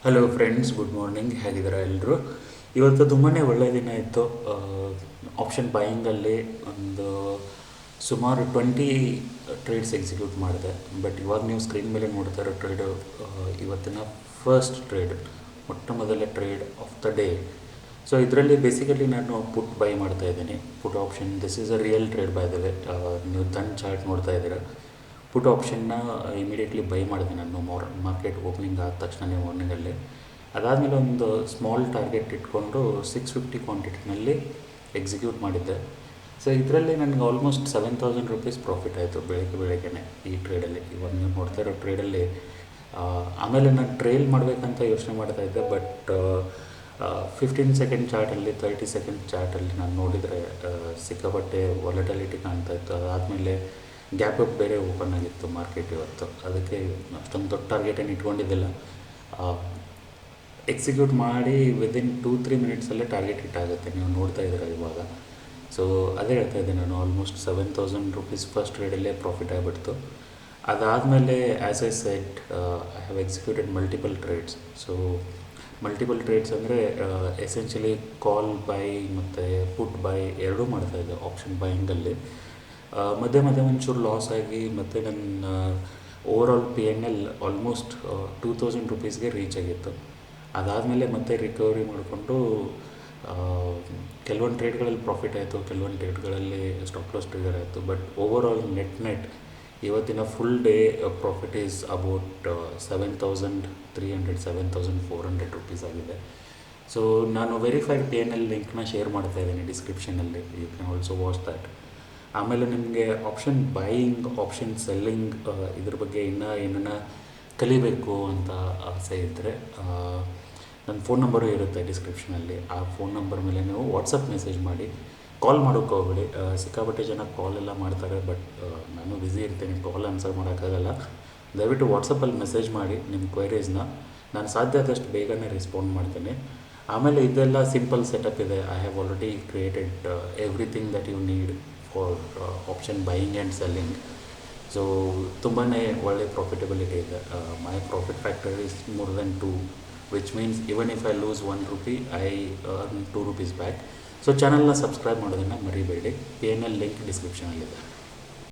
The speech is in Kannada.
Hello friends, good morning. ಹೇಗಿದ್ದೀರಾ ಎಲ್ಲರೂ? ಇವತ್ತು ತುಂಬಾ ಒಳ್ಳೆಯ ದಿನ ಇತ್ತು. ಆಪ್ಷನ್ ಬೈಯಿಂಗಲ್ಲಿ ಒಂದು ಸುಮಾರು 20 ಟ್ರೇಡ್ಸ್ ಎಕ್ಸಿಕ್ಯೂಟ್ ಮಾಡಿದೆ. ಬಟ್ ಇವಾಗ ನೀವು ಸ್ಕ್ರೀನ್ ಮೇಲೆ ನೋಡ್ತಾ ಇರೋ ಟ್ರೇಡು ಇವತ್ತಿನ ಫಸ್ಟ್ ಟ್ರೇಡ್, ಮೊಟ್ಟ ಮೊದಲ trade of the day. So ಇದರಲ್ಲಿ ಬೇಸಿಕಲಿ ನಾನು ಪುಟ್ ಬೈ ಮಾಡ್ತಾ ಇದ್ದೀನಿ. ಪುಟ್ option, this is a real trade by the way. ನೀವು ತನ್ನ ಚಾರ್ಟ್ ನೋಡ್ತಾ ಇದ್ದೀರಾ. ಪುಟ್ ಆಪ್ಷನ್ನ ಇಮಿಡಿಯೇಟ್ಲಿ ಬೈ ಮಾಡಿದೆ ನಾನು ಮಾರ್ಕೆಟ್ ಓಪನಿಂಗ್ ಆದ ತಕ್ಷಣವೇ ಮಾರ್ನಿಂಗಲ್ಲಿ. ಅದಾದಮೇಲೆ ಒಂದು ಸ್ಮಾಲ್ ಟಾರ್ಗೆಟ್ ಇಟ್ಕೊಂಡು 650 ಕ್ವಾಂಟಿಟಿನಲ್ಲಿ ಎಕ್ಸಿಕ್ಯೂಟ್ ಮಾಡಿದ್ದೆ. ಸೊ ಇದರಲ್ಲಿ ನನಗೆ ಆಲ್ಮೋಸ್ಟ್ 7,000 ರುಪೀಸ್ ಪ್ರಾಫಿಟ್ ಆಯಿತು ಬೆಳಗ್ಗೆನೇ ಈ ಟ್ರೇಡಲ್ಲಿ. ಇವಾಗ ನೀವು ನೋಡ್ತಾ ಇರೋ ಟ್ರೇಡಲ್ಲಿ. ಆಮೇಲೆ ನಾನು ಟ್ರೇಲ್ ಮಾಡಬೇಕಂತ ಯೋಚನೆ ಮಾಡ್ತಾಯಿದ್ದೆ. ಬಟ್ 15 ಸೆಕೆಂಡ್ ಚಾರ್ಟಲ್ಲಿ, 30 ಸೆಕೆಂಡ್ ಚಾರ್ಟಲ್ಲಿ ನಾನು ನೋಡಿದರೆ ಸಿಕ್ಕಾಪಟ್ಟೆ ವಾಲಟಿಲಿಟಿ ಕಾಣ್ತಾ ಇತ್ತು. ಅದಾದಮೇಲೆ ಗ್ಯಾಪ್ ಅಪ್ ಬೇರೆ ಓಪನ್ ಆಗಿತ್ತು ಮಾರ್ಕೆಟ್ ಇವತ್ತು. ಅದಕ್ಕೆ ಅಷ್ಟೊಂದು ದೊಡ್ಡ ಟಾರ್ಗೆಟ್ ಏನು ಇಟ್ಕೊಂಡಿದ್ದಿಲ್ಲ. ಎಕ್ಸಿಕ್ಯೂಟ್ ಮಾಡಿ ವಿದಿನ್ 2-3 ಮಿನಿಟ್ಸಲ್ಲೇ ಟಾರ್ಗೆಟ್ ಹಿಟ್ ಆಗುತ್ತೆ, ನೀವು ನೋಡ್ತಾ ಇದ್ದೀರಾ ಇವಾಗ. ಸೊ ಅದೇ ಹೇಳ್ತಾ ಇದ್ದೆ ನಾನು, ಆಲ್ಮೋಸ್ಟ್ 7,000 ರುಪೀಸ್ ಫಸ್ಟ್ ಟ್ರೇಡಲ್ಲೇ ಪ್ರಾಫಿಟ್ ಆಗಿಬಿಡ್ತು. ಅದಾದಮೇಲೆ as I said, I have executed multiple trades. So multiple trades ಅಂದರೆ ಎಸೆನ್ಷಿಯಲಿ ಕಾಲ್ ಬೈ ಮತ್ತು ಪುಟ್ ಬೈ ಎರಡೂ ಮಾಡ್ತಾಯಿದ್ದೆ ಆಪ್ಷನ್ ಬೈಯಿಂಗಲ್ಲಿ. ಮಧ್ಯೆ ಮಧ್ಯೆ ಒಂಚೂರು ಲಾಸ್ ಆಗಿ ಮತ್ತು ನನ್ನ ಓವರಾಲ್ PNL ಆಲ್ಮೋಸ್ಟ್ 2,000 ರುಪೀಸ್ಗೆ ರೀಚ್ ಆಗಿತ್ತು. ಅದಾದಮೇಲೆ ಮತ್ತೆ ರಿಕವರಿ ಮಾಡಿಕೊಂಡು ಕೆಲವೊಂದು ಟ್ರೇಡ್ಗಳಲ್ಲಿ ಪ್ರಾಫಿಟ್ ಆಯಿತು, ಕೆಲವೊಂದು ಟ್ರೇಡ್ಗಳಲ್ಲಿ ಸ್ಟಾಪ್ ಲಾಸ್ ಟ್ರಿಗರ್ ಆಯಿತು. ಬಟ್ ಓವರಾಲ್ ನೆಟ್ ಇವತ್ತಿನ full day profit is about 7,300 7,400 rupees ಆಗಿದೆ. ಸೊ ನಾನು ವೆರಿಫೈಡ್ PNL ಲಿಂಕ್ನ ಶೇರ್ ಮಾಡ್ತಾ ಇದ್ದೀನಿ ಡಿಸ್ಕ್ರಿಪ್ಷನಲ್ಲಿ, you can also watch that. ಆಮೇಲೆ ನಿಮಗೆ ಆಪ್ಷನ್ ಬೈಯಿಂಗ್, ಆಪ್ಷನ್ ಸೆಲ್ಲಿಂಗ್ ಇದ್ರ ಬಗ್ಗೆ ಇನ್ನೂ ಏನನ್ನ ಕಲಿಬೇಕು ಅಂತ ಆಸೆ ಇದ್ದರೆ ನನ್ನ ಫೋನ್ ನಂಬರು ಇರುತ್ತೆ ಡಿಸ್ಕ್ರಿಪ್ಷನಲ್ಲಿ. ಆ ಫೋನ್ ನಂಬರ್ ಮೇಲೆ ನೀವು ವಾಟ್ಸಪ್ ಮೆಸೇಜ್ ಮಾಡಿ. ಕಾಲ್ ಮಾಡೋಕ್ಕೆ ಹೋಗ್ಬೇಡಿ. ಸಿಕ್ಕಾಪಟ್ಟೆ ಜನ ಕಾಲೆಲ್ಲ ಮಾಡ್ತಾರೆ, ಬಟ್ ನಾನು ಬ್ಯುಸಿ ಇರ್ತೀನಿ, ಕಾಲ್ ಆನ್ಸರ್ ಮಾಡೋಕ್ಕಾಗಲ್ಲ. ದಯವಿಟ್ಟು ವಾಟ್ಸಪ್ಪಲ್ಲಿ ಮೆಸೇಜ್ ಮಾಡಿ ನಿಮ್ಮ ಕ್ವೈರೀಸ್ನ. ನಾನು ಸಾಧ್ಯ ಆದಷ್ಟು ಬೇಗನೆ ರೆಸ್ಪಾಂಡ್ ಮಾಡ್ತೀನಿ. ಆಮೇಲೆ ಇದೆಲ್ಲ ಸಿಂಪಲ್ ಸೆಟಪ್ ಇದೆ. I have already created everything that you need for option buying and selling. So ತುಂಬಾ ಒಳ್ಳೆ ಪ್ರಾಫಿಟಬಿಲಿಟಿ ಇದೆ. My profit factor is more than 2, which means even if I lose 1 rupee, I earn 2 rupees back. So ಚಾನಲ್ನ ಸಬ್ಸ್ಕ್ರೈಬ್ ಮಾಡೋದನ್ನು ಮರಿಬೇಡಿ. PNL link ಡಿಸ್ಕ್ರಿಪ್ಷನಲ್ಲಿದೆ.